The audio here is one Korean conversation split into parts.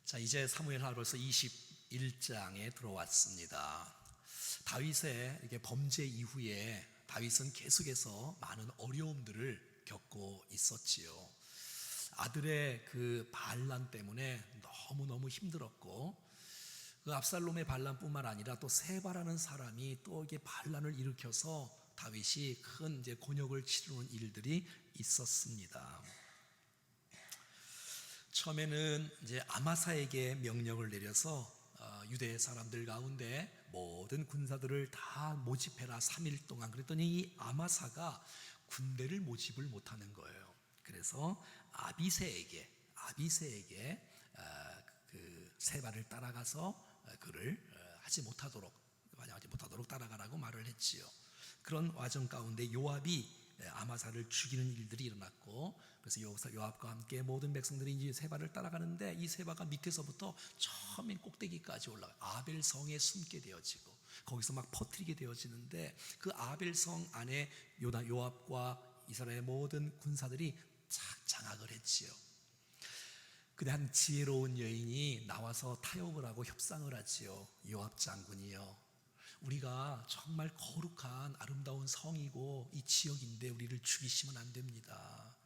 자, 이제 사무엘하 벌써 21장에 들어왔습니다. 다윗의 이게 범죄 이후에 다윗은 계속해서 많은 어려움들을 겪고 있었지요. 아들의 그 반란 때문에 너무너무 힘들었고, 그 압살롬의 반란뿐만 아니라 또 세바라는 사람이 또 이게 반란을 일으켜서 다윗이 큰 이제 곤욕을 치르는 일들이 있었습니다. 처음에는 이제 아마사에게 명령을 내려서 유대 사람들 가운데 모든 군사들을 다 모집해라 3일 동안. 그랬더니 이 아마사가 군대를 모집을 못하는 거예요. 그래서 아비새에게 그 세바를 따라가서 그를 하지 못하도록 따라가라고 말을 했지요. 그런 와중 가운데 요압이 아마사를 죽이는 일들이 일어났고, 그래서 요압과 함께 모든 백성들이 이제 세바를 따라가는데, 이 세바가 밑에서부터 처음엔 꼭대기까지 올라가 아벨성에 숨게 되어지고 거기서 막 퍼뜨리게 되어지는데, 그 아벨성 안에 요압과 이스라엘의 모든 군사들이 장악을 했지요. 근데 한 지혜로운 여인이 나와서 타협을 하고 협상을 하지요. 요압 장군이요, 우리가 정말 거룩한 아름다운 성이고 이 지역인데 우리를 죽이시면 안 됩니다.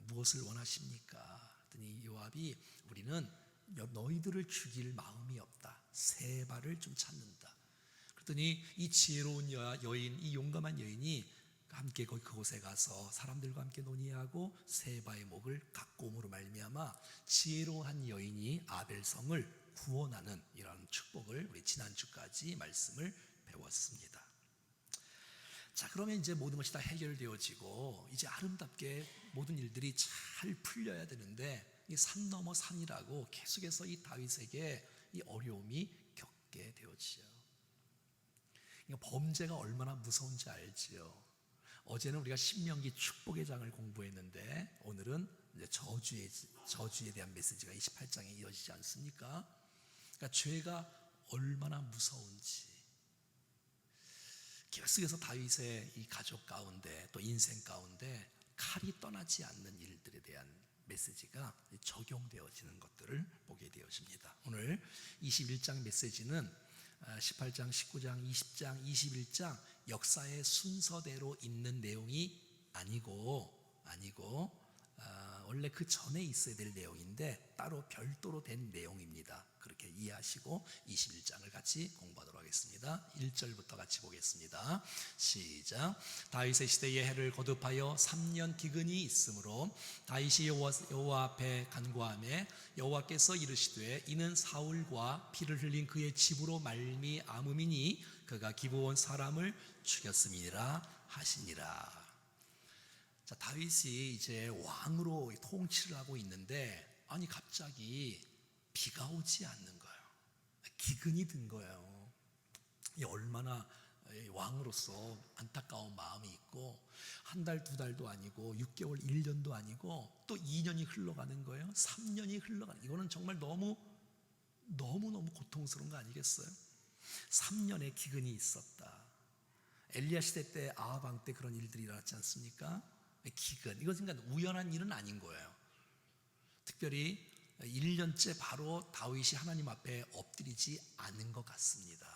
무엇을 원하십니까? 그랬더니 요압이 우리는 너희들을 죽일 마음이 없다. 세바를 좀 찾는다. 그랬더니 이 지혜로운 여인, 이 용감한 여인이 함께 그곳에 가서 사람들과 함께 논의하고 세바의 목을 갖고옴으로 말미암아 지혜로운 여인이 아벨성을 구원하는 이런 축복을 우리 지난주까지 말씀을 배웠습니다. 자, 그러면 이제 모든 것이 다 해결되어지고 이제 아름답게 모든 일들이 잘 풀려야 되는데, 이 산 넘어 산이라고 계속해서 이 다윗에게 이 어려움이 겪게 되어지요. 그러니까 범죄가 얼마나 무서운지 알지요. 어제는 우리가 신명기 축복의 장을 공부했는데, 오늘은 이제 저주에 대한 메시지가 28장에 이어지지 않습니까? 그러니까 죄가 얼마나 무서운지, 계속해서 다윗의 이 가족 가운데 또 인생 가운데 칼이 떠나지 않는 일들에 대한 메시지가 적용되어지는 것들을 보게 되어집니다. 오늘 21장 메시지는 18장, 19장, 20장, 21장 역사의 순서대로 있는 내용이 아니고 원래 그 전에 있어야 될 내용인데 따로 별도로 된 내용입니다. 그렇게 이해하시고 21장을 같이 공부하도록 하겠습니다. 1절부터 같이 보겠습니다. 시작. 다윗의 시대에 해를 거듭하여 3년 기근이 있으므로 다윗이 여호와 앞에 간구하매 여호와께서 이르시되 이는 사울과 피를 흘린 그의 집으로 말미암음이니 그가 기브온 사람을 죽였음이니라 하시니라. 자, 다윗이 이제 왕으로 통치를 하고 있는데, 아니 갑자기 비가 오지 않는 거예요. 기근이 든 거예요. 얼마나 왕으로서 안타까운 마음이 있고, 한 달, 두 달도 아니고 6개월, 1년도 아니고 또 2년이 흘러가는 거예요. 3년이 흘러가는, 이거는 정말 너무너무 고통스러운 거 아니겠어요? 3년의 기근이 있었다. 엘리야 시대 때, 아합 왕 때 그런 일들이 일어났지 않습니까? 기근, 이것은 그러니까 우연한 일은 아닌 거예요. 특별히 1년째 바로 다윗이 하나님 앞에 엎드리지 않은 것 같습니다.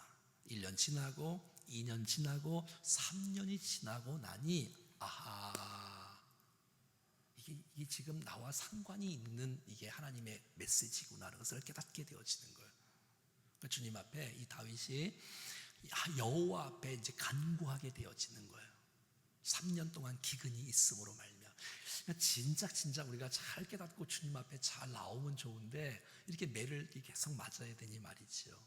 1년 지나고 2년 지나고 3년이 지나고 나니 아하, 이게 지금 나와 상관이 있는 이게 하나님의 메시지구나라는 것을 깨닫게 되어지는 거예요. 그러니까 주님 앞에 이 다윗이 여호와 앞에 이제 간구하게 되어지는 거예요. 3년 동안 기근이 있음으로 말미암아. 그러니까 진작 우리가 잘 깨닫고 주님 앞에 잘 나오면 좋은데, 이렇게 매를 계속 맞아야 되니 말이죠.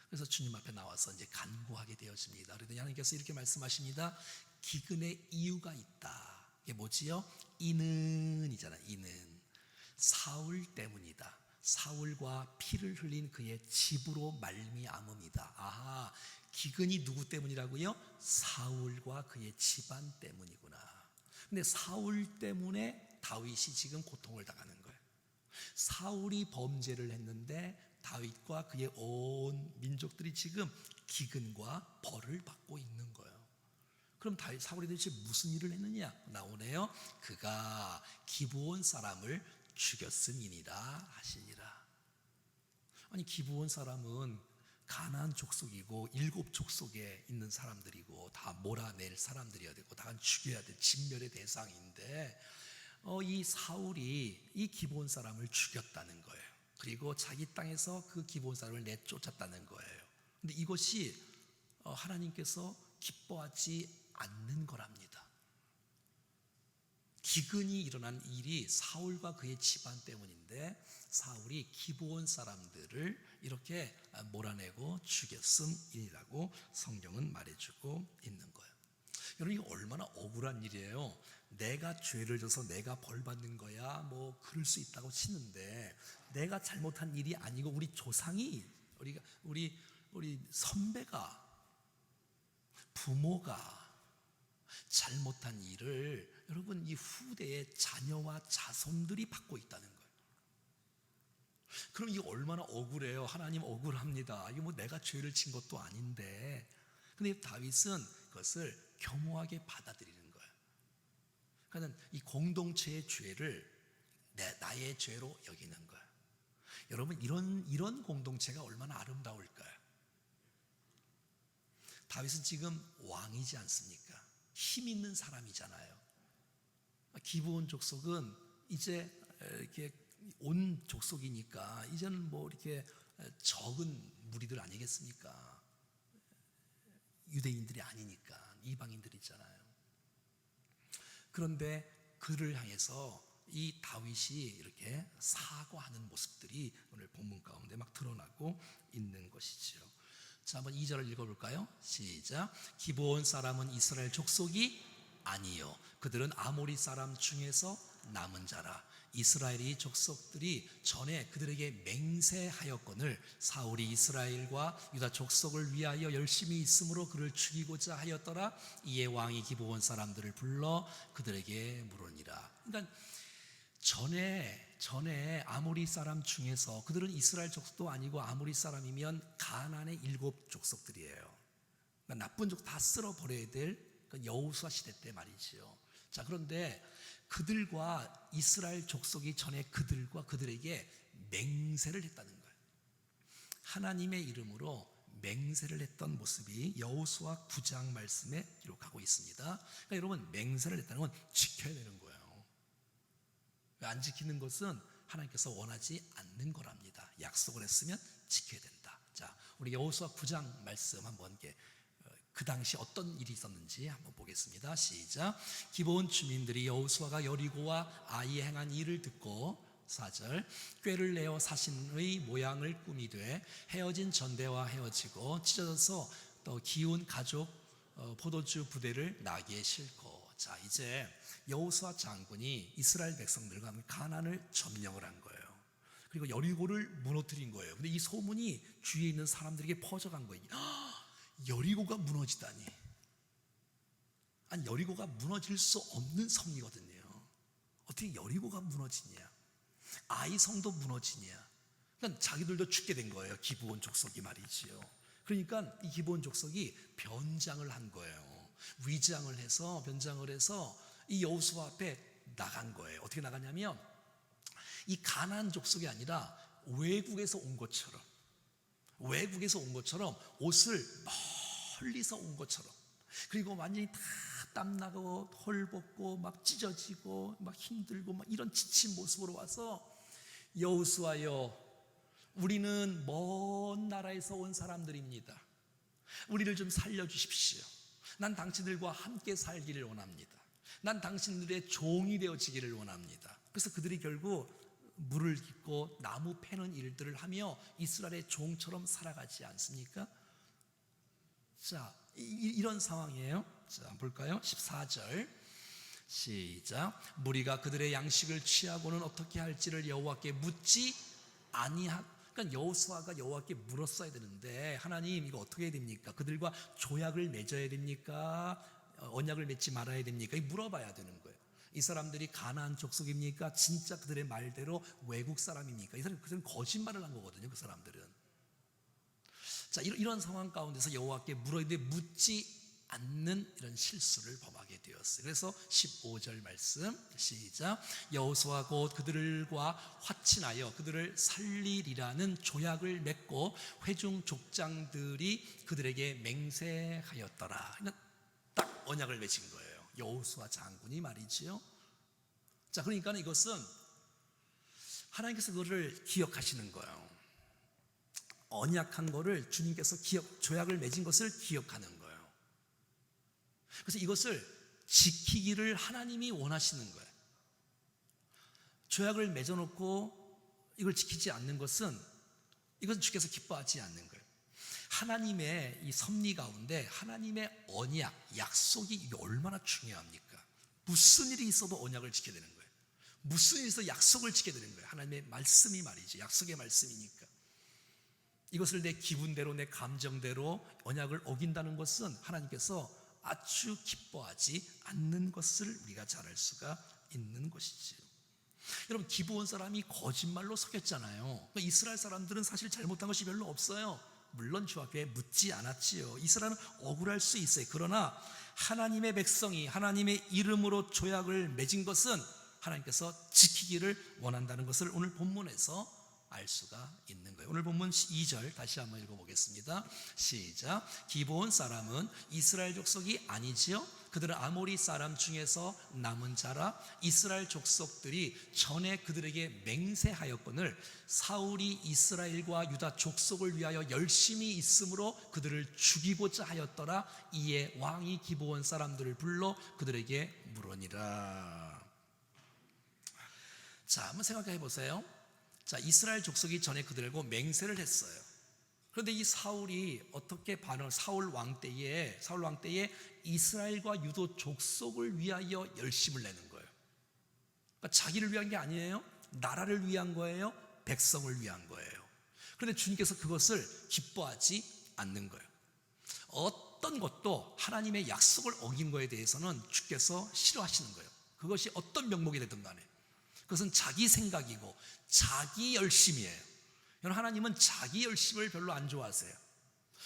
그래서 주님 앞에 나와서 이제 간구하게 되어집니다. 그러더니 하나님께서 이렇게 말씀하십니다. 기근의 이유가 있다. 이게 뭐지요? 이는이잖아. 이는 사울 때문이다. 사울과 피를 흘린 그의 집으로 말미암음이다. 아하, 기근이 누구 때문이라고요? 사울과 그의 집안 때문이구나. 근데 사울 때문에 다윗이 지금 고통을 당하는 거예요. 사울이 범죄를 했는데 다윗과 그의 온 민족들이 지금 기근과 벌을 받고 있는 거예요. 그럼 사울이 도대체 무슨 일을 했느냐? 나오네요. 그가 기브온 사람을 죽였음이니라 하시니라. 아니 기브온 사람은 가나안 족속이고 7족속에 있는 사람들이고 다 몰아낼 사람들이어야 되고 다 죽여야 될 진멸의 대상인데 이 사울이 이 기브온 사람을 죽였다는 거예요. 그리고 자기 땅에서 그 기브온 사람을 내쫓았다는 거예요. 근데 이것이 하나님께서 기뻐하지 않는 거랍니다. 기근이 일어난 일이 사울과 그의 집안 때문인데 사울이 기브온 사람들을 이렇게 몰아내고 죽였음이라고 성경은 말해주고 있는 거예요. 여러분 이거 얼마나 억울한 일이에요. 내가 죄를 져서 내가 벌 받는 거야 뭐 그럴 수 있다고 치는데 내가 잘못한 일이 아니고 우리 조상이 우리 선배가 부모가 잘못한 일을 여러분 이 후대의 자녀와 자손들이 받고 있다는 거예요. 그럼 이게 얼마나 억울해요. 하나님 억울합니다. 이거 뭐 내가 죄를 진 것도 아닌데. 근데 다윗은 그것을 겸허하게 받아들이는 거예요. 그러니까 이 공동체의 죄를 나의 죄로 여기는 거예요. 여러분 이런 공동체가 얼마나 아름다울까요? 다윗은 지금 왕이지 않습니까? 힘 있는 사람이잖아요. 기브온 족속은 이제 이렇게 온 족속이니까 이제는 뭐 이렇게 적은 무리들 아니겠습니까? 유대인들이 아니니까 이방인들이잖아요. 그런데 그를 향해서 이 다윗이 이렇게 사과하는 모습들이 오늘 본문 가운데 막 드러나고 있는 것이지요. 자, 한번 2절을 읽어볼까요? 시작. 기브온 사람은 이스라엘 족속이 아니요 그들은 아모리 사람 중에서 남은 자라. 이스라엘이 족속들이 전에 그들에게 맹세하였거늘 사울이 이스라엘과 유다 족속을 위하여 열심히 있으므로 그를 죽이고자 하였더라. 이에 왕이 기브온 사람들을 불러 그들에게 물으니라. 그러니까 전에 아모리 사람 중에서 그들은 이스라엘 족속도 아니고 아모리 사람이면 가나안의 7족속들이에요. 그러니까 나쁜 족 다 쓸어버려야 될 여호수아 시대 때 말이지요. 자, 그런데 그들과 이스라엘 족속이 전에 그들과 그들에게 맹세를 했다는 거예요. 하나님의 이름으로 맹세를 했던 모습이 여호수아 9장 말씀에 기록하고 있습니다. 그러니까 여러분 맹세를 했다는 건 지켜야 되는 거예요. 안 지키는 것은 하나님께서 원하지 않는 거랍니다. 약속을 했으면 지켜야 된다. 자, 우리 여호수아 9장 말씀 한번 그 당시 어떤 일이 있었는지 한번 보겠습니다. 시작. 기브온 주민들이 여호수아가 여리고와 아이에 행한 일을 듣고 4절 꾀를 내어 사신의 모양을 꾸미되 헤어진 전대와 헤어지고 찢어져서 또 기운 가죽 포도주 부대를 나귀에 싣고. 자, 이제 여호수아 장군이 이스라엘 백성들과 함께 가나안을 점령을 한 거예요. 그리고 여리고를 무너뜨린 거예요. 근데 이 소문이 주위에 있는 사람들에게 퍼져간 거예요. 여리고가 무너지다니. 아니 여리고가 무너질 수 없는 성이거든요. 어떻게 여리고가 무너지냐? 아이 성도 무너지냐? 그러니까 자기들도 죽게 된 거예요. 기브온 족속이 말이지요. 그러니까 이 기브온 족속이 변장을 한 거예요. 위장을 해서 변장을 해서 이 여호수아 앞에 나간 거예요. 어떻게 나가냐면 이 가나안 족속이 아니라 외국에서 온 것처럼 옷을 멀리서 온 것처럼, 그리고 완전히 다 땀나고 헐벗고 막 찢어지고 막 힘들고 막 이런 지친 모습으로 와서 여호수아여, 우리는 먼 나라에서 온 사람들입니다. 우리를 좀 살려주십시오. 난 당신들과 함께 살기를 원합니다. 난 당신들의 종이 되어지기를 원합니다. 그래서 그들이 결국 물을 깃고 나무 패는 일들을 하며 이스라엘의 종처럼 살아가지 않습니까? 자, 이런 상황이에요. 자, 볼까요? 14절 시작. 무리가 그들의 양식을 취하고는 어떻게 할지를 여호와께 묻지 아니하. 그러니까 여호수아가 여호와께 물었어야 되는데 하나님 이거 어떻게 해야 됩니까? 그들과 조약을 맺어야 됩니까? 언약을 맺지 말아야 됩니까? 물어봐야 되는 거예요. 이 사람들이 가나안 족속입니까? 진짜 그들의 말대로 외국 사람입니까? 이 사람들은 거짓말을 한 거거든요. 그 사람들은. 자, 이런 상황 가운데서 여호와께 물었는데 묻지 않는 이런 실수를 범하게 되었어요. 그래서 15절 말씀 시작. 여호수아가 곧 그들과 화친하여 그들을 살리리라는 조약을 맺고 회중 족장들이 그들에게 맹세하였더라. 딱 언약을 맺은 거예요. 여호수아 장군이 말이지요. 자, 그러니까 이것은 하나님께서 그거를 기억하시는 거예요. 언약한 거를 주님께서 조약을 맺은 것을 기억하는 거예요. 그래서 이것을 지키기를 하나님이 원하시는 거예요. 조약을 맺어놓고 이걸 지키지 않는 것은 이것은 주께서 기뻐하지 않는 거예요. 하나님의 이 섭리 가운데 하나님의 언약, 약속이 이게 얼마나 중요합니까? 무슨 일이 있어도 언약을 지켜야 되는 거예요. 무슨 일이 있어도 약속을 지켜야 되는 거예요. 하나님의 말씀이 말이죠. 약속의 말씀이니까. 이것을 내 기분대로 내 감정대로 언약을 어긴다는 것은 하나님께서 아주 기뻐하지 않는 것을 우리가 잘 알 수가 있는 것이지요. 여러분, 기브온 사람이 거짓말로 속였잖아요. 이스라엘 사람들은 사실 잘못한 것이 별로 없어요. 물론 주 앞에 묻지 않았지요. 이스라엘은 억울할 수 있어요. 그러나 하나님의 백성이 하나님의 이름으로 조약을 맺은 것은 하나님께서 지키기를 원한다는 것을 오늘 본문에서 알 수가 있는 거예요. 오늘 본문 2절 다시 한번 읽어보겠습니다. 시작. 기브온 사람은 이스라엘 족속이 아니지요. 그들은 아모리 사람 중에서 남은 자라. 이스라엘 족속들이 전에 그들에게 맹세하였거늘 사울이 이스라엘과 유다 족속을 위하여 열심히 있으므로 그들을 죽이고자 하였더라. 이에 왕이 기브온 사람들을 불러 그들에게 물으니라. 자, 한번 생각해 보세요. 자, 이스라엘 족속이 전에 그들과 맹세를 했어요. 그런데 이 사울이 어떻게 사울 왕 때에 이스라엘과 유도 족속을 위하여 열심을 내는 거예요. 그러니까 자기를 위한 게 아니에요. 나라를 위한 거예요. 백성을 위한 거예요. 그런데 주님께서 그것을 기뻐하지 않는 거예요. 어떤 것도 하나님의 약속을 어긴 거에 대해서는 주께서 싫어하시는 거예요. 그것이 어떤 명목이 되든 간에 그것은 자기 생각이고 자기 열심이에요. 여러분, 하나님은 자기 열심을 별로 안 좋아하세요.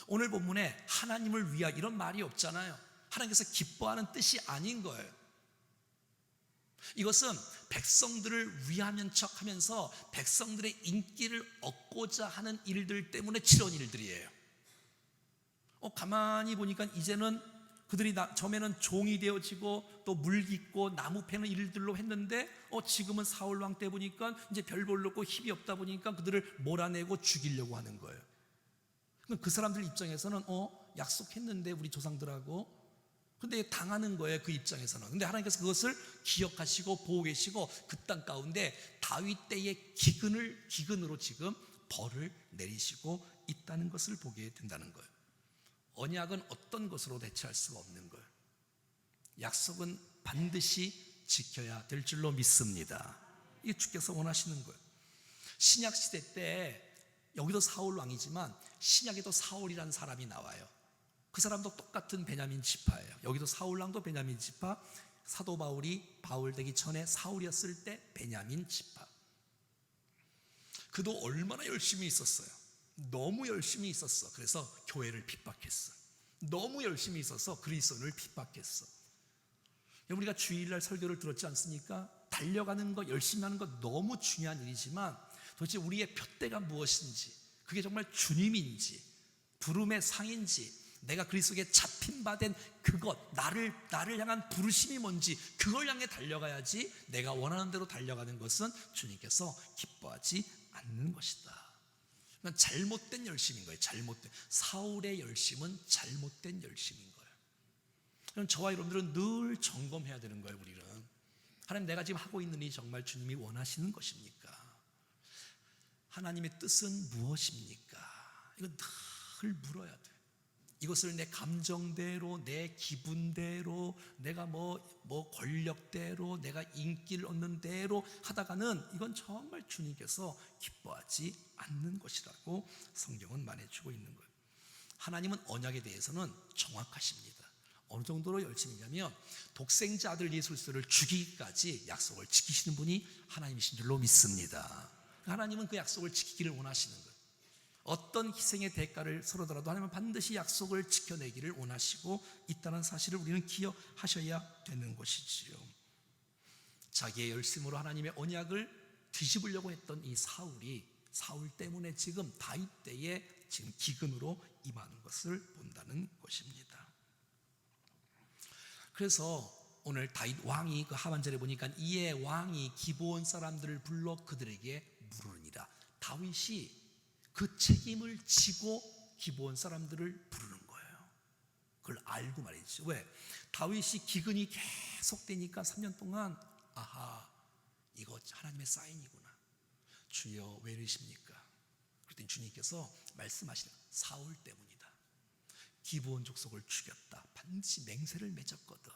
오늘 본문에 하나님을 위하 이런 말이 없잖아요. 하나님께서 기뻐하는 뜻이 아닌 거예요. 이것은 백성들을 위하는 척하면서 백성들의 인기를 얻고자 하는 일들 때문에 치러온 일들이에요. 가만히 보니까 이제는 그들이 처음에는 종이 되어지고 또 물깃고 나무 패는 일들로 했는데 지금은 사울 왕 때 보니까 이제 별 볼로 없고 힘이 없다 보니까 그들을 몰아내고 죽이려고 하는 거예요. 그 사람들 입장에서는 약속했는데 우리 조상들하고, 근데 당하는 거예요. 그 입장에서는. 근데 하나님께서 그것을 기억하시고 보고 계시고 그 땅 가운데 다윗 때의 기근으로 지금 벌을 내리시고 있다는 것을 보게 된다는 거예요. 언약은 어떤 것으로 대체할 수가 없는 거예요. 약속은 반드시 지켜야 될 줄로 믿습니다. 이게 주께서 원하시는 거예요. 신약 시대 때 여기도 사울 왕이지만 신약에도 사울이라는 사람이 나와요. 그 사람도 똑같은 베냐민 지파예요. 여기도 사울 왕도 베냐민 지파, 사도 바울이 바울 되기 전에 사울이었을 때 베냐민 지파. 그도 얼마나 열심히 있었어요. 너무 열심히 있었어. 그래서 교회를 핍박했어. 너무 열심히 있어서 그리스도인을 핍박했어. 우리가 주일날 설교를 들었지 않습니까? 달려가는 것, 열심히 하는 것 너무 중요한 일이지만 도대체 우리의 푯대가 무엇인지, 그게 정말 주님인지 부름의 상인지, 내가 그리스도에 잡힌 바 된 그것, 나를 향한 부르심이 뭔지 그걸 향해 달려가야지. 내가 원하는 대로 달려가는 것은 주님께서 기뻐하지 않는 것이다. 잘못된 열심인 거예요. 사울의 열심은 잘못된 열심인 거예요. 저와 여러분들은 늘 점검해야 되는 거예요. 우리는 하나님, 내가 지금 하고 있는 일이 정말 주님이 원하시는 것입니까? 하나님의 뜻은 무엇입니까? 이건 늘 물어야 돼. 이것을 내 감정대로, 내 기분대로, 내가 권력대로, 내가 인기를 얻는 대로 하다가는 이건 정말 주님께서 기뻐하지 않는 것이라고 성경은 말해주고 있는 거예요. 하나님은 언약에 대해서는 정확하십니다. 어느 정도로 열심히냐면 독생자 아들 예수 그리스도를 죽이기까지 약속을 지키시는 분이 하나님이신 줄로 믿습니다. 하나님은 그 약속을 지키기를 원하시는 거예요. 어떤 희생의 대가를 서로더라도 하나님은 반드시 약속을 지켜내기를 원하시고 있다는 사실을 우리는 기억하셔야 되는 것이지요. 자기의 열심으로 하나님의 언약을 뒤집으려고 했던 이 사울 때문에 지금 다윗 때에 지금 기근으로 임하는 것을 본다는 것입니다. 그래서 오늘 다윗 왕이 그 하반절에 보니까 이에 왕이 기브온 사람들을 불러 그들에게 물으니라. 다윗이 그 책임을 지고 기브온 사람들을 부르는 거예요. 그걸 알고 말이죠. 왜? 다윗이 기근이 계속되니까 3년 동안 아하, 이거 하나님의 사인이구나. 주여 왜 이러십니까? 그랬더니 주님께서 말씀하시는 사울 때문이다. 기브온 족속을 죽였다. 반드시 맹세를 맺었거든.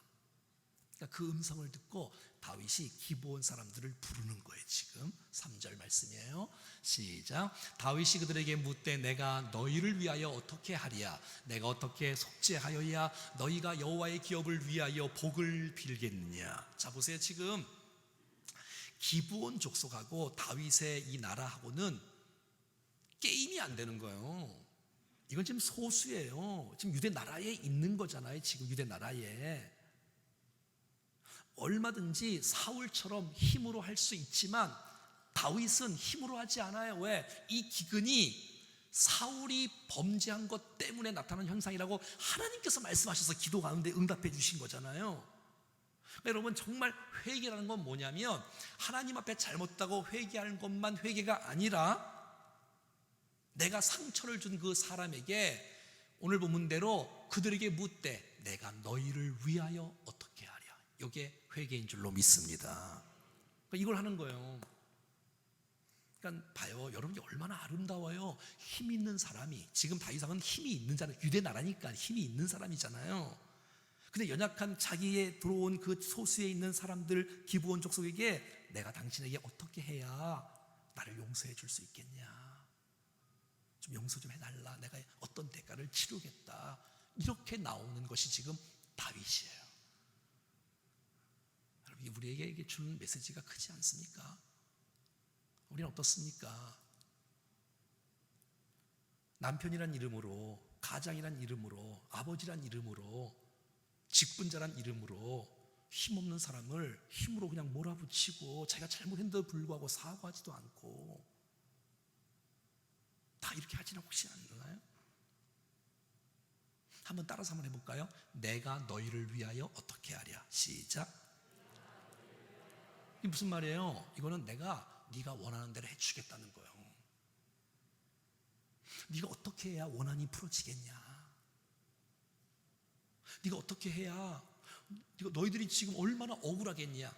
그러니까 그 음성을 듣고 다윗이 기브온 사람들을 부르는 거예요. 지금 3절 말씀이에요. 시작. 다윗이 그들에게 묻되 내가 너희를 위하여 어떻게 하리야? 내가 어떻게 속죄하여야 너희가 여호와의 기업을 위하여 복을 빌겠느냐? 자 보세요. 지금 기브온 족속하고 다윗의 이 나라하고는 게임이 안 되는 거예요. 이건 지금 소수예요. 지금 유대 나라에 있는 거잖아요. 지금 유대 나라에 얼마든지 사울처럼 힘으로 할 수 있지만 다윗은 힘으로 하지 않아요. 왜? 이 기근이 사울이 범죄한 것 때문에 나타난 현상이라고 하나님께서 말씀하셔서 기도 가운데 응답해 주신 거잖아요. 여러분 정말 회개라는 건 뭐냐면 하나님 앞에 잘못하고 회개하는 것만 회개가 아니라 내가 상처를 준 그 사람에게 오늘 본문대로 그들에게 묻되 내가 너희를 위하여 어떻게 하랴. 이게 회개인 줄로 믿습니다. 이걸 하는 거예요. 그러니까 봐요. 여러분이 얼마나 아름다워요. 힘 있는 사람이, 지금 다윗왕은 힘이 있는 자는 유대 나라니까 힘이 있는 사람이잖아요. 근데 연약한 자기에 들어온 그 소수에 있는 사람들 기브온 족속에게 내가 당신에게 어떻게 해야 나를 용서해 줄 수 있겠냐, 좀 용서 좀 해달라, 내가 어떤 대가를 치르겠다, 이렇게 나오는 것이 지금 다윗이에요. 여러분 우리에게 주는 메시지가 크지 않습니까? 우리는 어떻습니까? 남편이란 이름으로, 가장이란 이름으로, 아버지란 이름으로, 직분자란 이름으로 힘없는 사람을 힘으로 그냥 몰아붙이고 자기가 잘못했는데도 불구하고 사과하지도 않고 다 이렇게 하지는 혹시 않나요? 한번 따라서 한번 해볼까요? 내가 너희를 위하여 어떻게 하랴. 시작. 이게 무슨 말이에요? 이거는 내가 네가 원하는 대로 해주겠다는 거예요. 네가 어떻게 해야 원한이 풀어지겠냐? 네가 어떻게 해야, 너희들이 지금 얼마나 억울하겠냐?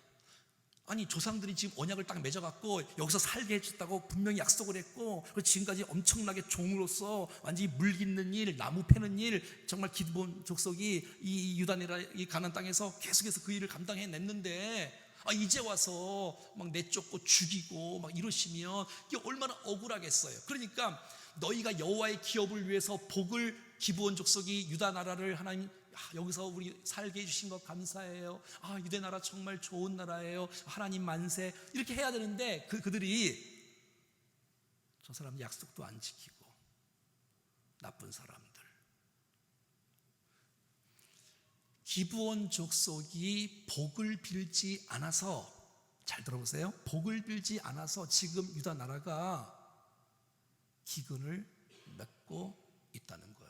아니 조상들이 지금 언약을 딱 맺어갖고 여기서 살게 해줬다고 분명히 약속을 했고, 지금까지 엄청나게 종으로서 완전히 물 깃는 일, 나무 패는 일, 정말 기브온 족속이 이 유다네라 이 가나안 땅에서 계속해서 그 일을 감당해냈는데 이제 와서 막 내쫓고 죽이고 막 이러시면 이게 얼마나 억울하겠어요. 그러니까 너희가 여호와의 기업을 위해서 복을, 기브온 족속이 유다 나라를 하나님 여기서 우리 살게 해주신 것 감사해요. 유대 나라 정말 좋은 나라예요. 하나님 만세, 이렇게 해야 되는데 그들이 저 사람 약속도 안 지키고 나쁜 사람들. 기브온 족속이 복을 빌지 않아서, 잘 들어보세요, 복을 빌지 않아서 지금 유다 나라가 기근을 맺고 있다는 거예요.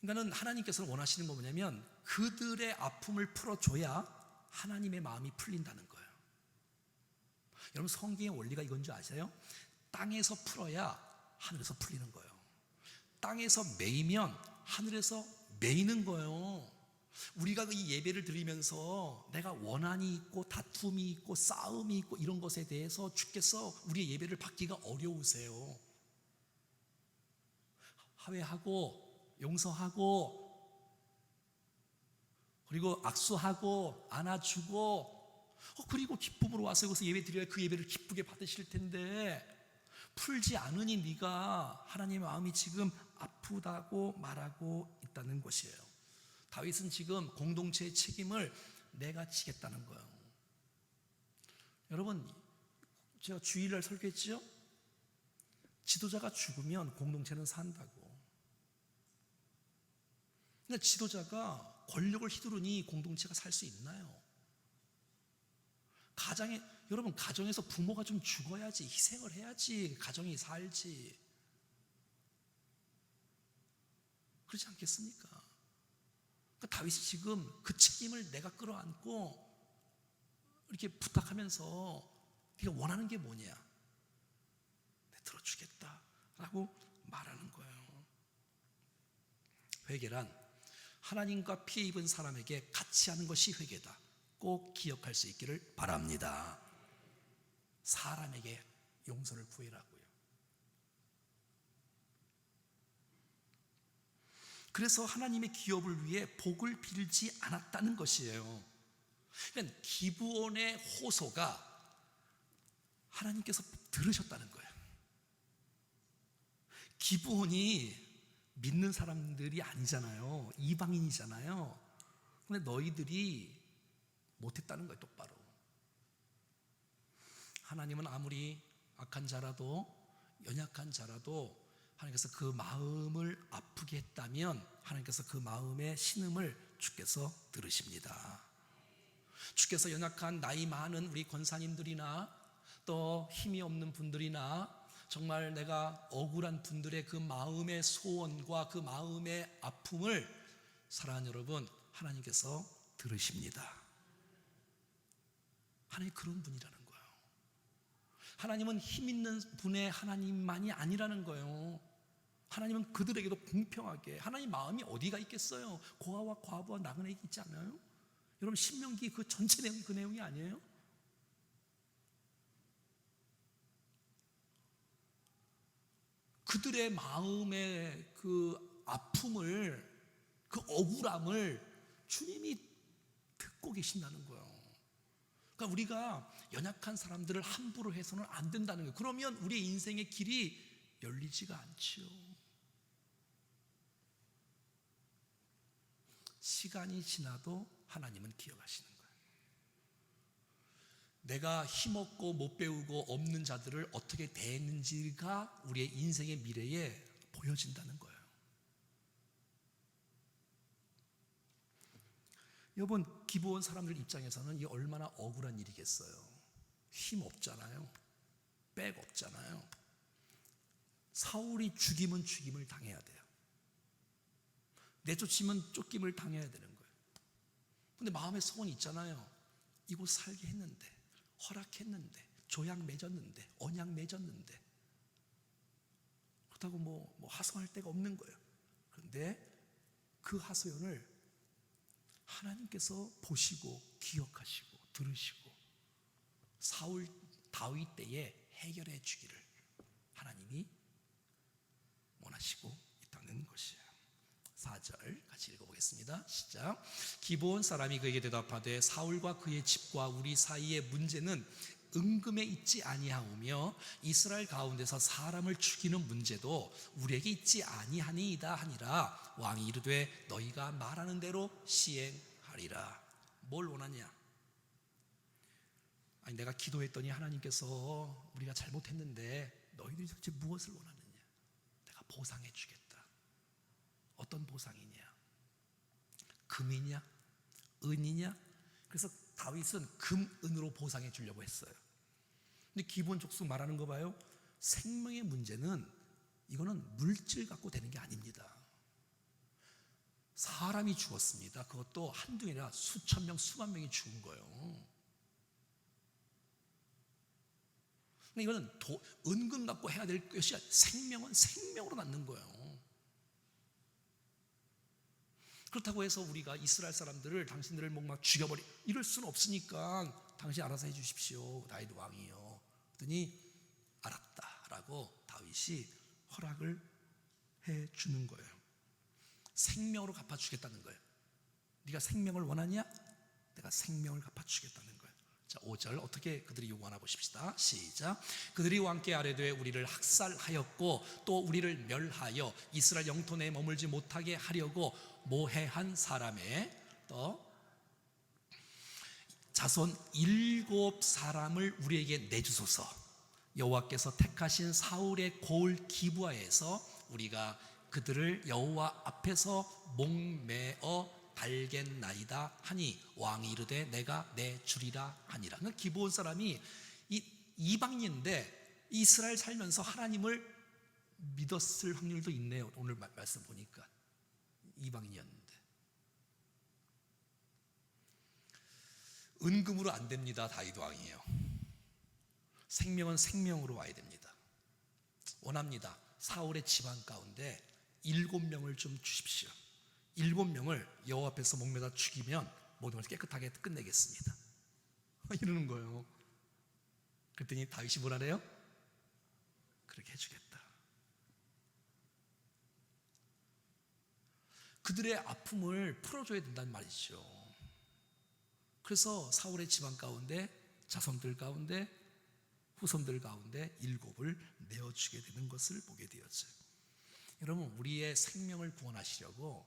그러니까는 하나님께서는 원하시는 건 뭐냐면 그들의 아픔을 풀어줘야 하나님의 마음이 풀린다는 거예요. 여러분 성경의 원리가 이건 줄 아세요? 땅에서 풀어야 하늘에서 풀리는 거예요. 땅에서 매이면 하늘에서 매이는 거예요. 우리가 이 예배를 드리면서 내가 원한이 있고 다툼이 있고 싸움이 있고 이런 것에 대해서 주께서 우리의 예배를 받기가 어려우세요. 화해하고 용서하고 그리고 악수하고 안아주고 그리고 기쁨으로 와서 여기서 예배 드려야 그 예배를 기쁘게 받으실 텐데 풀지 않으니 네가 하나님의 마음이 지금 아프다고 말하고 있다는 것이에요. 다윗은 지금 공동체의 책임을 내가 지겠다는 거예요. 여러분, 제가 주일날 설교했죠? 지도자가 죽으면 공동체는 산다고. 근데 지도자가 권력을 휘두르니 공동체가 살 수 있나요? 여러분, 가정에서 부모가 좀 죽어야지, 희생을 해야지 가정이 살지. 그렇지 않겠습니까? 그러니까 다윗이 지금 그 책임을 내가 끌어안고 이렇게 부탁하면서 네가 원하는 게 뭐냐? 내가 들어주겠다 라고 말하는 거예요. 회개란 하나님과 피해 입은 사람에게 같이 하는 것이 회개다. 꼭 기억할 수 있기를 바랍니다. 사람에게 용서를 구해라고요. 그래서 하나님의 기업을 위해 복을 빌지 않았다는 것이에요. 그러니까 기브온의 호소가 하나님께서 들으셨다는 거예요. 기브온이 믿는 사람들이 아니잖아요. 이방인이잖아요. 근데 너희들이 못했다는 거예요. 똑바로. 하나님은 아무리 악한 자라도, 연약한 자라도 하나님께서 그 마음을 아프게 했다면 하나님께서 그 마음의 신음을 주께서 들으십니다. 주께서 연약한 나이 많은 우리 권사님들이나 또 힘이 없는 분들이나 정말 내가 억울한 분들의 그 마음의 소원과 그 마음의 아픔을 사랑하는 여러분, 하나님께서 들으십니다. 하나님 그런 분이라는 거예요. 하나님은 힘 있는 분의 하나님만이 아니라는 거예요. 하나님은 그들에게도 공평하게, 하나님 마음이 어디가 있겠어요? 고아와 과부와 나그네에게 있지 않아요? 여러분, 신명기 그 전체 내용이 그 내용이 아니에요? 그들의 마음의 그 아픔을, 그 억울함을 주님이 듣고 계신다는 거예요. 그러니까 우리가 연약한 사람들을 함부로 해서는 안 된다는 거예요. 그러면 우리의 인생의 길이 열리지가 않지요. 시간이 지나도 하나님은 기억하시는 거예요. 내가 힘없고 못 배우고 없는 자들을 어떻게 대했는지가 우리의 인생의 미래에 보여진다는 거예요. 여러분, 기브온 사람들 입장에서는 이게 얼마나 억울한 일이겠어요. 힘 없잖아요. 백 없잖아요. 사울이 죽이면 죽임을 당해야 돼요. 내쫓으면 쫓김을 당해야 되는 거예요. 근데 마음에 소원이 있잖아요. 이곳 살게 했는데, 허락했는데, 조약 맺었는데, 언약 맺었는데, 그렇다고 뭐 하소연할 데가 없는 거예요. 그런데 그 하소연을 하나님께서 보시고 기억하시고 들으시고 사울 다윗 때에 해결해 주기를 하나님이 원하시고 있다는 것이에요. 4절 같이 읽어보겠습니다. 시작. 기브온 사람이 그에게 대답하되 사울과 그의 집과 우리 사이의 문제는 은금에 있지 아니하오며 이스라엘 가운데서 사람을 죽이는 문제도 우리에게 있지 아니하니이다 하니라. 왕이 이르되 너희가 말하는 대로 시행하리라. 뭘 원하냐? 아니, 내가 기도했더니 하나님께서 우리가 잘못했는데 너희들이 도대체 무엇을 원하느냐? 내가 보상해 주겠다. 어떤 보상이냐? 금이냐? 은이냐? 그래서 다윗은 금, 은으로 보상해 주려고 했어요. 근데 기브온 족속 말하는 거 봐요. 생명의 문제는 이거는 물질 갖고 되는 게 아닙니다. 사람이 죽었습니다. 그것도 한두 개 아니라 수천 명, 수만 명이 죽은 거예요. 근데 이거는 은근 갖고 해야 될 것이 생명은 생명으로 낳는 거예요. 그렇다고 해서 우리가 이스라엘 사람들을 당신들을 막 죽여버리 이럴 수는 없으니까 당신 알아서 해주십시오. 다윗 왕이요. 그랬더니 알았다라고 다윗이 허락을 해주는 거예요. 생명으로 갚아주겠다는 거예요. 네가 생명을 원하냐? 내가 생명을 갚아주겠다는 거예요. 자, 5절 어떻게 그들이 요구하나 보십시다. 시작. 그들이 왕께 아뢰되 우리를 학살하였고 또 우리를 멸하여 이스라엘 영토 내에 머물지 못하게 하려고 모해한 사람의 또 자손 7사람을 우리에게 내주소서. 여호와께서 택하신 사울의 고을 기브아에서 우리가 그들을 여호와 앞에서 목매어 달겠나이다 하니 왕이 이르되 내가 내주리라 하니라. 기브온 사람이 이방인인데 이스라엘 살면서 하나님을 믿었을 확률도 있네요. 오늘 말씀 보니까 이방인이었는데. 은금으로 안 됩니다. 다윗 왕이에요. 생명은 생명으로 와야 됩니다. 원합니다. 사울의 집안 가운데 7명을 좀 주십시오. 7명을 여호와 앞에서 목매다 죽이면 모든 것을 깨끗하게 끝내겠습니다. 이러는 거예요. 그랬더니 다윗이 뭐라래요? 그렇게 해주겠다. 그들의 아픔을 풀어줘야 된다는 말이죠. 그래서 사울의 집안 가운데, 자손들 가운데, 후손들 가운데 7을 내어주게 되는 것을 보게 되었죠. 여러분, 우리의 생명을 구원하시려고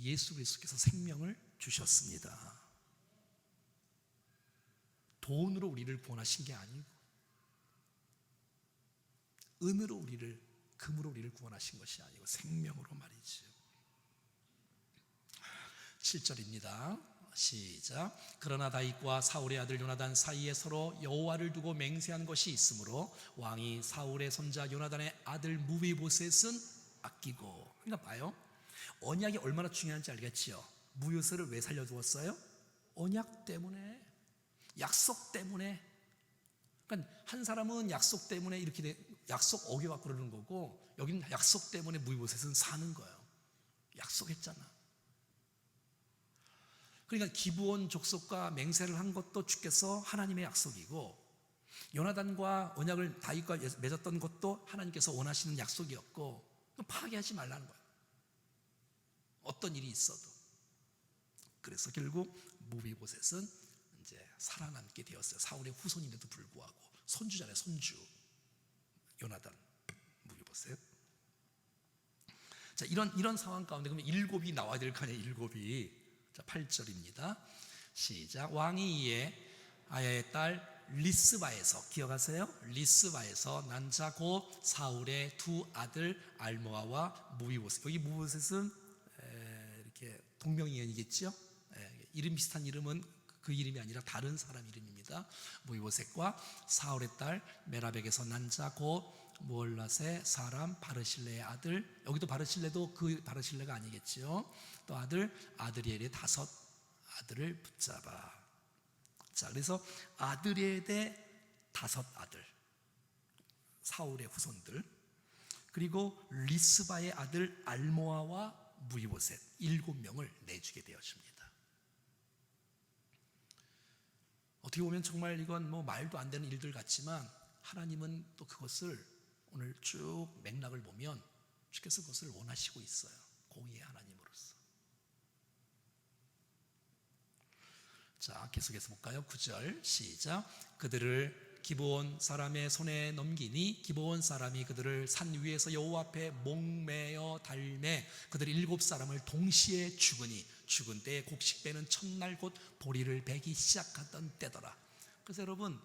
예수 그리스도께서 생명을 주셨습니다. 돈으로 우리를 구원하신 게 아니고 은으로 우리를, 금으로 우리를 구원하신 것이 아니고 생명으로 말이죠. 7절입니다. 시작. 그러나 다윗과 사울의 아들 요나단 사이에 서로 여호와를 두고 맹세한 것이 있으므로 왕이 사울의 손자 요나단의 아들 무비보셋은 아끼고. 그러니까 봐요, 언약이 얼마나 중요한지 알겠지요. 무비보셋을 왜 살려두었어요? 언약 때문에, 약속 때문에. 그러니까 한 사람은 약속 때문에 이렇게 약속 어겨갖고 그러는 거고, 여기는 약속 때문에 무비보셋은 사는 거예요. 약속했잖아. 그러니까 기브온 족속과 맹세를 한 것도 주께서 하나님의 약속이고, 요나단과 언약을 다윗과 맺었던 것도 하나님께서 원하시는 약속이었고, 파괴하지 말라는 거예요. 어떤 일이 있어도. 그래서 결국 무비보셋은 이제 살아남게 되었어요. 사울의 후손인데도 불구하고. 손주잖아요, 손주. 요나단, 무비보셋. 자, 이런 상황 가운데 그러면 7이 나와야 될 거 아니에요, 7이. 자, 8절입니다. 시작. 왕이 이에 아야의 딸 리스바에서, 기억하세요? 리스바에서 난 자 곧 사울의 두 아들 알모아와 무비보셋. 여기 무비보셋은 이렇게 동명이인이겠죠? 이름 비슷한 이름은 그 이름이 아니라 다른 사람 이름입니다. 무비보셋과 사울의 딸 메라벡에서 난 자 곧 무올랏의 사람 바르실레의 아들. 여기도 바르실레도 그 바르실레가 아니겠죠. 또 아드리엘의 5 아들을 붙잡아. 자, 그래서 아드리엘의 5 아들, 사울의 후손들, 그리고 리스바의 아들 알모아와 무비보셋 7명을 내주게 되었습니다. 어떻게 보면 정말 이건 뭐 말도 안 되는 일들 같지만, 하나님은 또 그것을 오늘 쭉 맥락을 보면 주께서 그것을 원하시고 있어요. 공의의 하나님으로서. 자, 계속해서 볼까요? 9절 시작. 그들을 기브온 사람의 손에 넘기니 기브온 사람이 그들을 산 위에서 여호와 앞에 목매어 달매 그들 7사람을 동시에 죽으니 죽은 때에 곡식배는 첫날 곧 보리를 베기 시작하던 때더라. 그래서 여러분,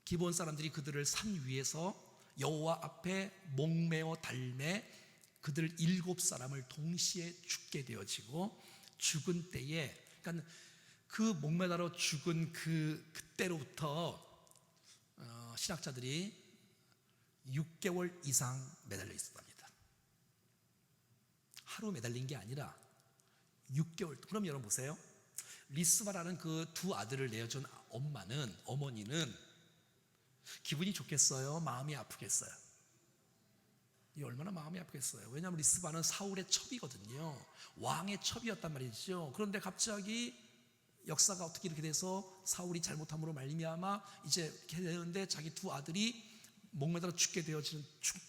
기브온 사람들이 그들을 산 위에서 여호와 앞에 목매어 달매 그들 7사람을 동시에 죽게 되어지고, 죽은 때에, 그러니까 그 목매다로 죽은 그때로부터 신학자들이 6개월 이상 매달려 있었답니다. 하루 매달린 게 아니라 6개월. 그럼 여러분 보세요. 리스바라는 그 두 아들을 내어준 어머니는 기분이 좋겠어요? 마음이 아프겠어요? 이 얼마나 마음이 아프겠어요? 왜냐하면 리스바는 사울의 첩이거든요. 왕의 첩이었단 말이죠. 그런데 갑자기 역사가 어떻게 이렇게 돼서 사울이 잘못함으로 말미암아 이제 이렇게 되는데, 자기 두 아들이 목매달아 죽게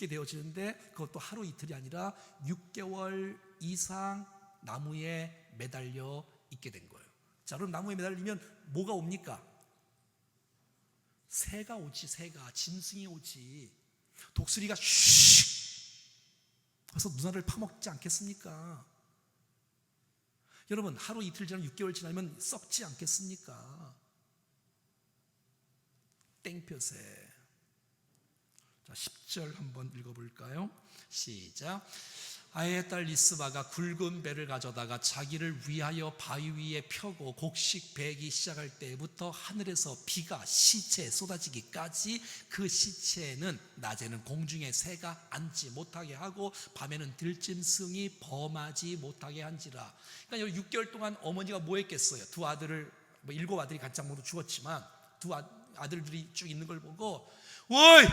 되어지는데 그것도 하루 이틀이 아니라 6개월 이상 나무에 매달려 있게 된 거예요. 자, 그럼 나무에 매달리면 뭐가 옵니까? 새가 오지, 새가. 짐승이 오지. 독수리가 슉 그래서 누나를 파먹지 않겠습니까? 여러분, 하루 이틀 지나면 6개월 지나면 썩지 않겠습니까? 땡볕에. 자, 10절 한번 읽어볼까요? 시작. 아이의 딸 리스바가 굵은 배를 가져다가 자기를 위하여 바위 위에 펴고 곡식 베기 시작할 때부터 하늘에서 비가 시체에 쏟아지기까지 그 시체는 낮에는 공중에 새가 앉지 못하게 하고 밤에는 들짐승이 범하지 못하게 한지라. 그러니까 6개월 동안 어머니가 뭐 했겠어요? 두 아들을, 7아들이 간장 모두 죽었지만 두 아들들이 쭉 있는 걸 보고, 어이!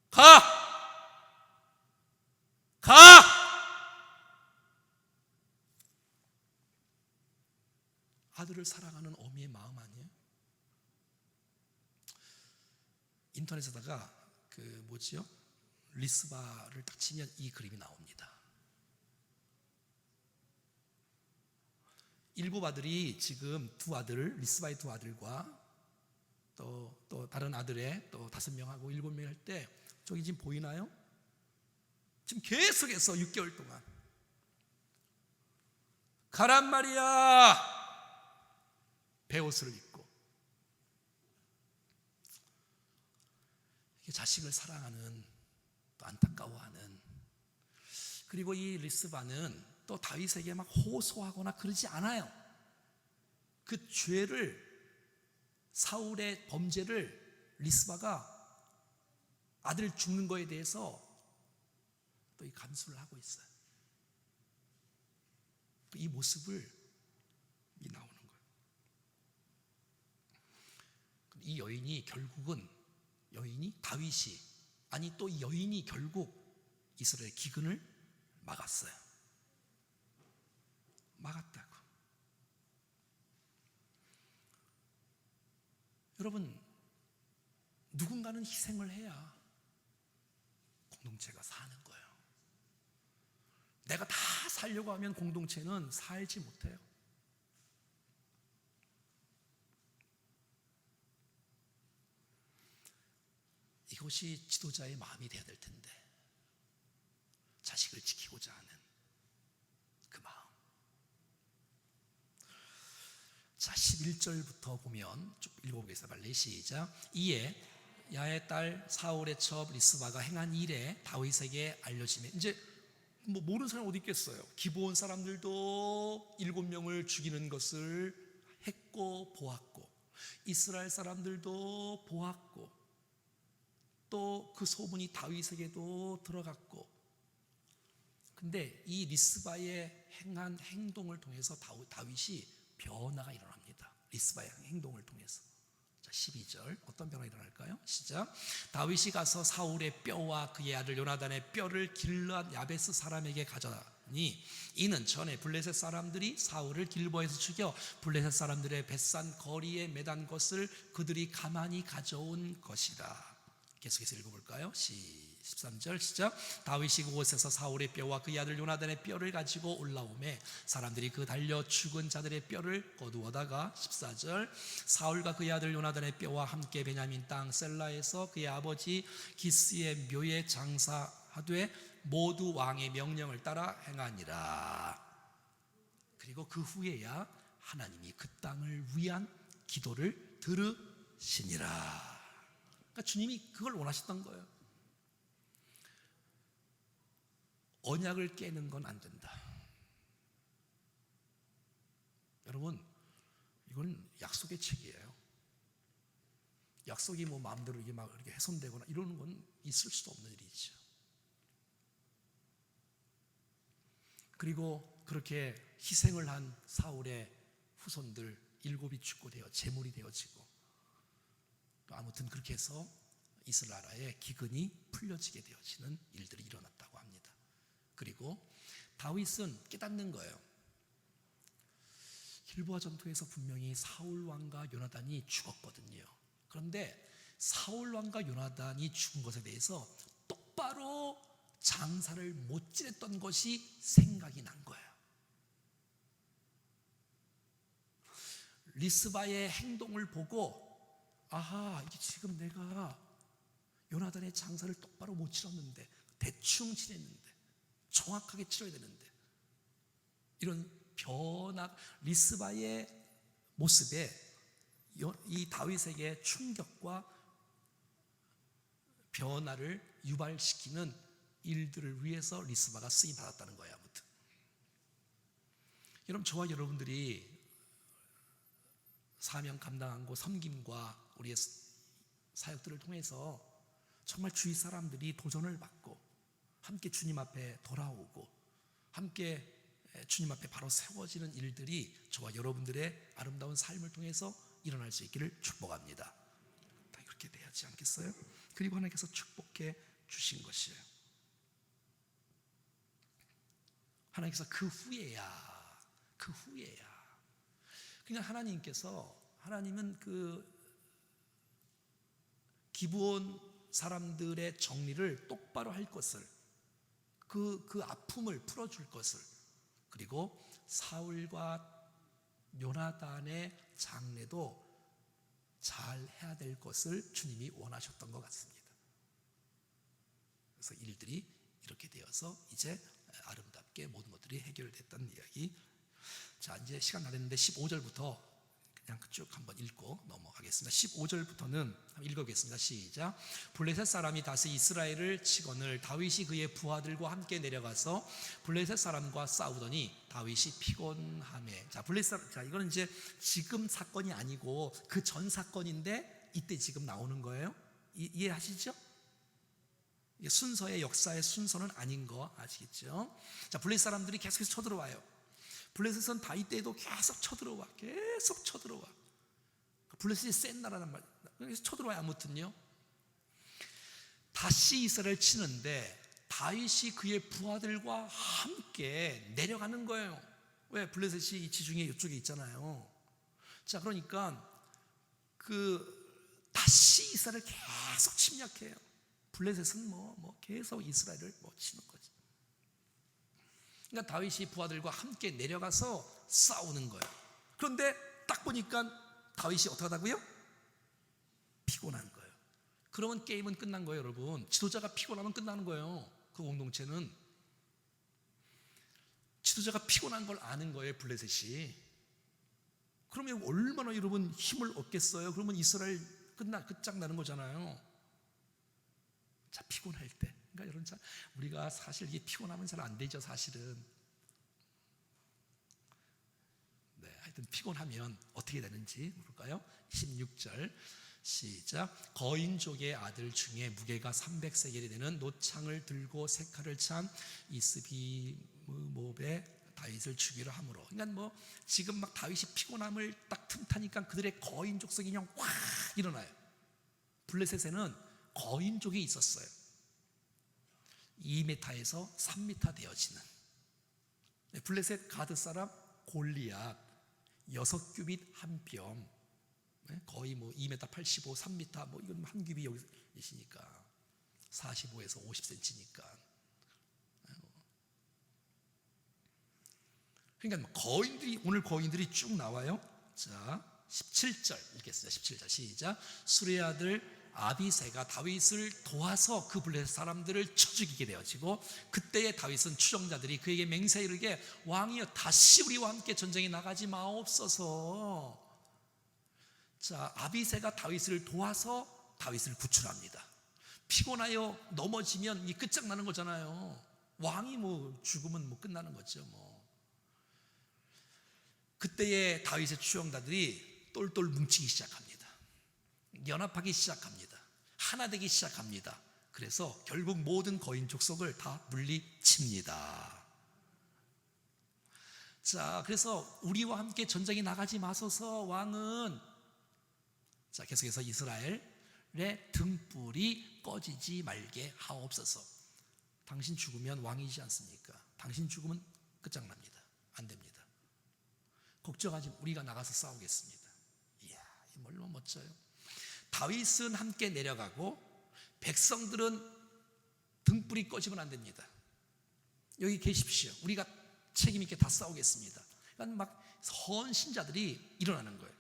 가! 아들을 사랑하는 어미의 마음 아니에요? 인터넷에다가 리스바를 딱 치면 이 그림이 나옵니다. 7아들이 지금 리스바의 2아들과 또 다른 아들의 또 5명하고 7명 할 때, 저기 지금 보이나요? 지금 계속해서 6개월 동안 가란 말이야. 베옷을 입고. 자식을 사랑하는, 또 안타까워하는. 그리고 이 리스바는 또 다윗에게 막 호소하거나 그러지 않아요. 그 죄를, 사울의 범죄를 리스바가 아들 죽는 거에 대해서 또 이 감수를 하고 있어요. 또 이 모습을 나오는 거예요. 이 여인이 결국은, 다윗이, 아니 또 이 여인이 결국 이스라엘의 기근을 막았어요. 막았다고. 여러분, 누군가는 희생을 해야 공동체가 사는 거예요. 내가 다 살려고 하면 공동체는 살지 못해요. 이것이 지도자의 마음이 되어야 될 텐데, 자식을 지키고자 하는 그 마음. 자, 11절부터 보면 쭉 읽어보겠습니다. 빨리 시작. 이에 야의 딸 사울의 첩 리스바가 행한 일에 다윗에게 알려지매, 이제 모르는 사람 어디 있겠어요? 기브온 사람들도 7명을 죽이는 것을 했고 보았고, 이스라엘 사람들도 보았고, 또 그 소문이 다윗에게도 들어갔고. 근데 이 리스바의 행한 행동을 통해서 다윗이 변화가 일어납니다. 리스바의 행동을 통해서. 자, 12절 어떤 변화가 일어날까요? 시작. 다윗이 가서 사울의 뼈와 그의 아들 요나단의 뼈를 길르앗 야베스 사람에게 가져다니, 이는 전에 블레셋 사람들이 사울을 길보에서 죽여 블레셋 사람들의 벳산 거리에 매단 것을 그들이 가만히 가져온 것이라. 계속해서 읽어볼까요? 13절 시작. 다윗이 그곳에서 사울의 뼈와 그의 아들 요나단의 뼈를 가지고 올라오매 사람들이 그 달려 죽은 자들의 뼈를 거두어다가 14절. 사울과 그의 아들 요나단의 뼈와 함께 베냐민 땅 셀라에서 그의 아버지 기스의 묘에 장사하되 모두 왕의 명령을 따라 행하니라. 그리고 그 후에야 하나님이 그 땅을 위한 기도를 들으시니라. 그러니까 주님이 그걸 원하셨던 거예요. 언약을 깨는 건 안 된다. 여러분, 이건 약속의 책이에요. 약속이 마음대로 이렇게 훼손되거나 이러는 건 있을 수도 없는 일이죠. 그리고 그렇게 희생을 한 사울의 후손들 7이 죽고 되어 제물이 되어지고, 또 아무튼 그렇게 해서 이스라엘 나라의 기근이 풀려지게 되어지는 일들이 일어났다고 합니다. 그리고 다윗은 깨닫는 거예요. 길보아 전투에서 분명히 사울 왕과 요나단이 죽었거든요. 그런데 사울 왕과 요나단이 죽은 것에 대해서 똑바로 장사를 못 지냈던 것이 생각이 난 거예요. 리스바의 행동을 보고, 아하, 이게 지금 내가 요나단의 장사를 똑바로 못 치렀는데, 대충 지냈는데, 정확하게 치러야 되는데, 이런 변화, 리스바의 모습에 이 다윗에게 충격과 변화를 유발시키는 일들을 위해서 리스바가 쓰임 받았다는 거예요. 아무튼 여러분, 저와 여러분들이 사명 감당하고 섬김과 우리의 사역들을 통해서 정말 주위 사람들이 도전을 받고 함께 주님 앞에 돌아오고 함께 주님 앞에 바로 세워지는 일들이 저와 여러분들의 아름다운 삶을 통해서 일어날 수 있기를 축복합니다. 다 이렇게 돼야지 않겠어요? 그리고 하나님께서 축복해 주신 것이에요. 하나님께서 그 후에야 그냥 하나님은 그 기브온 사람들의 정리를 똑바로 할 것을, 그 아픔을 풀어줄 것을, 그리고 사울과 요나단의 장례도 잘 해야 될 것을 주님이 원하셨던 것 같습니다. 그래서 일들이 이렇게 되어서 이제 아름답게 모든 것들이 해결됐다는 이야기. 자, 이제 시간 다 됐는데 15절부터 그냥 쭉 한번 읽고 넘어가겠습니다. 15절부터는 한번 읽어보겠습니다. 시작. 블레셋 사람이 다시 이스라엘을 치거늘 다윗이 그의 부하들과 함께 내려가서 블레셋 사람과 싸우더니 다윗이 피곤하매. 자, 이거는 이제 지금 사건이 아니고 그 전 사건인데 이때 지금 나오는 거예요. 이해하시죠? 순서의 역사의 순서는 아닌 거 아시겠죠? 자, 블레셋 사람들이 계속해서 쳐들어와요. 블레셋은 다윗 때에도 계속 쳐들어와. 블레셋이 센 나라란 말이에요. 그래서 쳐들어와요. 아무튼요, 다시 이스라엘을 치는데 다윗이 그의 부하들과 함께 내려가는 거예요. 왜? 블레셋이 지중해 이쪽에 있잖아요. 자, 그러니까 다시 이스라엘을 계속 침략해요. 블레셋은 계속 이스라엘을 치는 거지. 그러니까 다윗이 부하들과 함께 내려가서 싸우는 거예요. 그런데 딱 보니까 다윗이 어떻게 하다고요? 피곤한 거예요. 그러면 게임은 끝난 거예요. 여러분, 지도자가 피곤하면 끝나는 거예요. 그 공동체는 지도자가 피곤한 걸 아는 거예요. 블레셋이. 그러면 얼마나 여러분 힘을 얻겠어요? 그러면 이스라엘 끝장나는 거잖아요. 자, 피곤할 때, 그러니까 여러분, 우리가 사실 이게 피곤하면 잘 안 되죠, 사실은. 네, 하여튼 피곤하면 어떻게 되는지 볼까요? 16절 시작. 거인족의 아들 중에 무게가 300세겔이 되는 노창을 들고 색칼을 찬 이스비므몹의 다윗을 죽이려 함으로. 그러니까 지금 막 다윗이 피곤함을 딱 틈타니까 그들의 거인 족속이 그냥 확 일어나요. 블레셋에는 거인족이 있었어요. 2m에서 3m 되어지는. 블레셋 가드 사람 골리앗 6규빗 한 뼘, 거의 2m 85, 3m 이건 한 규빗 여기 계시니까 45에서 50cm니까. 그러니까 오늘 거인들이 쭉 나와요. 자, 17절 읽겠습니다. 17절 시작. 수레 아들 아비새가 다윗을 도와서 그 블레셋 사람들을 쳐 죽이게 되어지고, 그때의 다윗은 추종자들이 그에게 맹세에 이르게 왕이여 다시 우리와 함께 전쟁에 나가지 마옵소서. 자, 아비새가 다윗을 도와서 다윗을 구출합니다. 피곤하여 넘어지면 이 끝장나는 거잖아요. 왕이 죽으면 끝나는 거죠. 그때의 다윗의 추종자들이 똘똘 뭉치기 시작합니다. 연합하기 시작합니다. 하나 되기 시작합니다. 그래서 결국 모든 거인 족속을 다 물리칩니다. 자, 그래서 우리와 함께 전쟁에 나가지 마소서. 왕은 자, 계속해서 이스라엘의 등불이 꺼지지 말게 하옵소서. 당신 죽으면 왕이지 않습니까? 당신 죽으면 끝장납니다. 안 됩니다. 걱정하지 마. 우리가 나가서 싸우겠습니다. 이야, 이 뭘로 멋져요. 다윗은 함께 내려가고 백성들은 등불이 꺼지면 안 됩니다. 여기 계십시오. 우리가 책임 있게 다 싸우겠습니다. 그러니까 막 선신자들이 일어나는 거예요.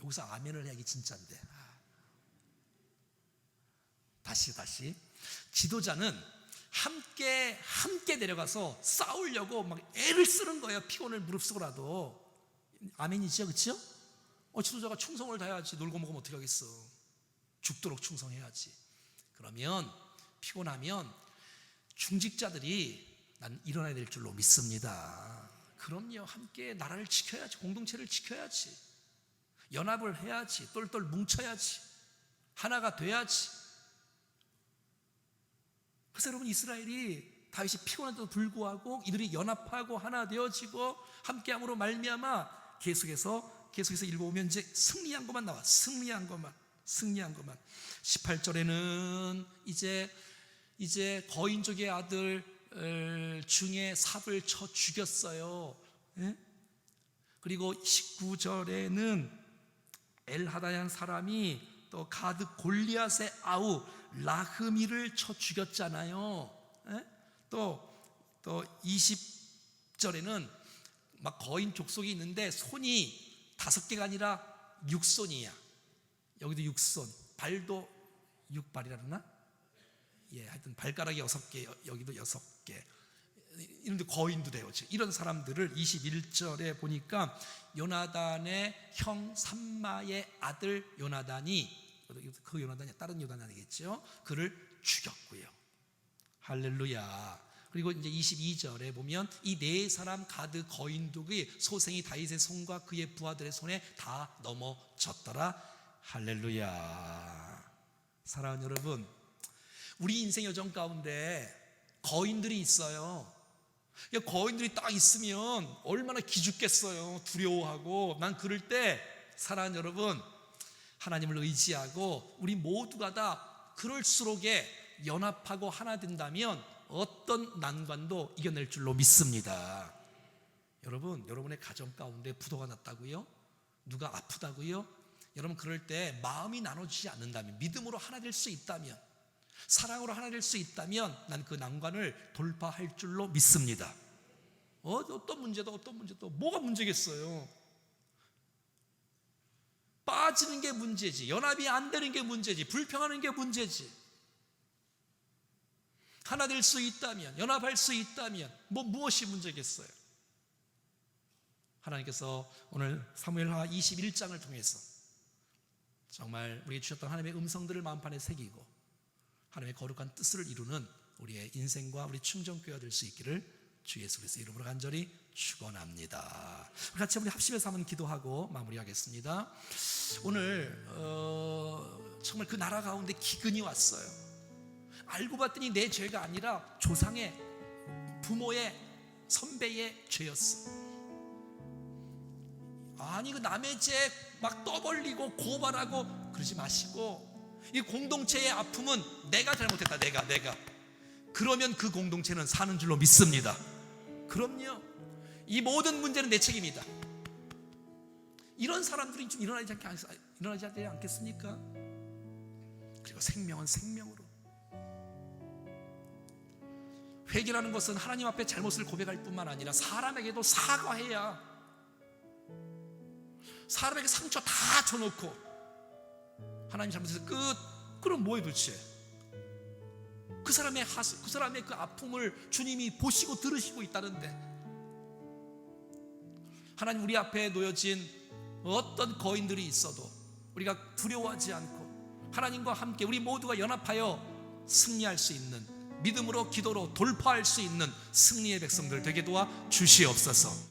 여기서 아멘을 해야지 진짜인데. 다시 지도자는 함께 내려가서 싸우려고 막 애를 쓰는 거예요. 피곤을 무릅쓰고라도. 아멘이죠, 그렇죠? 지도자가 충성을 다해야지. 놀고 먹으면 어떻게 하겠어? 죽도록 충성해야지. 그러면 피곤하면 중직자들이 난 일어나야 될 줄로 믿습니다. 그럼요, 함께 나라를 지켜야지. 공동체를 지켜야지. 연합을 해야지. 똘똘 뭉쳐야지. 하나가 돼야지. 그래서 여러분, 이스라엘이 다윗이 피곤한데도 불구하고 이들이 연합하고 하나 되어지고 함께함으로 말미암아 계속해서 읽어보면 이제 승리한 것만 나와. 승리한 것만. 18절에는 이제 거인족의 아들 중에 삽을 쳐 죽였어요. 그리고 19절에는 엘하다양 사람이 또 가드 골리앗의 아우 라흐미를 쳐 죽였잖아요. 또 20절에는 막 거인 족속이 있는데 손이 5개가 아니라 6손이야. 여기도 6손, 발도 6발이라 그러나? 하여튼 발가락이 6개, 여기도 6개. 이런데 거인도 돼요. 이런 사람들을 21절에 보니까 요나단의 형 삼마의 아들 요나단이, 그 요나단이 다른 요나단이 아니겠죠? 그를 죽였고요. 할렐루야. 그리고 이제 22절에 보면 이 4사람 가드 거인족의 소생이 다윗의 손과 그의 부하들의 손에 다 넘어졌더라. 할렐루야. 사랑하는 여러분, 우리 인생 여정 가운데 거인들이 있어요. 거인들이 딱 있으면 얼마나 기죽겠어요. 두려워하고. 난 그럴 때 사랑하는 여러분, 하나님을 의지하고 우리 모두가 다 그럴수록에 연합하고 하나 된다면 어떤 난관도 이겨낼 줄로 믿습니다. 여러분, 여러분의 가정 가운데 부도가 났다고요? 누가 아프다고요? 여러분, 그럴 때 마음이 나눠지지 않는다면, 믿음으로 하나 될 수 있다면, 사랑으로 하나 될 수 있다면 난 그 난관을 돌파할 줄로 믿습니다. 어떤 문제도 뭐가 문제겠어요? 빠지는 게 문제지, 연합이 안 되는 게 문제지, 불평하는 게 문제지. 하나 될 수 있다면, 연합할 수 있다면 무엇이 문제겠어요? 하나님께서 오늘 사무엘하 21장을 통해서 정말 우리에게 주셨던 하나님의 음성들을 마음판에 새기고 하나님의 거룩한 뜻을 이루는 우리의 인생과 우리 충정교회가 될 수 있기를 주 예수 그리스도의 이름으로 간절히 축원합니다. 같이 우리 합심해서 한번 기도하고 마무리하겠습니다. 오늘 정말 그 나라 가운데 기근이 왔어요. 알고 봤더니 내 죄가 아니라 조상의, 부모의, 선배의 죄였어. 아니, 그 남의 죄 막 떠벌리고 고발하고 그러지 마시고, 이 공동체의 아픔은 내가 잘못했다. 내가 그러면 그 공동체는 사는 줄로 믿습니다. 그럼요, 이 모든 문제는 내 책임이다. 이런 사람들이 좀 일어나지 않겠습니까? 그리고 생명은 생명으로. 회개라는 것은 하나님 앞에 잘못을 고백할 뿐만 아니라 사람에게도 사과해야, 사람에게 상처 다 줘놓고 하나님 잘못해서 끝. 그럼 뭐해 도대체? 그 사람의 그 아픔을 주님이 보시고 들으시고 있다는데, 하나님, 우리 앞에 놓여진 어떤 거인들이 있어도 우리가 두려워하지 않고 하나님과 함께 우리 모두가 연합하여 승리할 수 있는, 믿음으로 기도로 돌파할 수 있는 승리의 백성들 되게 도와 주시옵소서.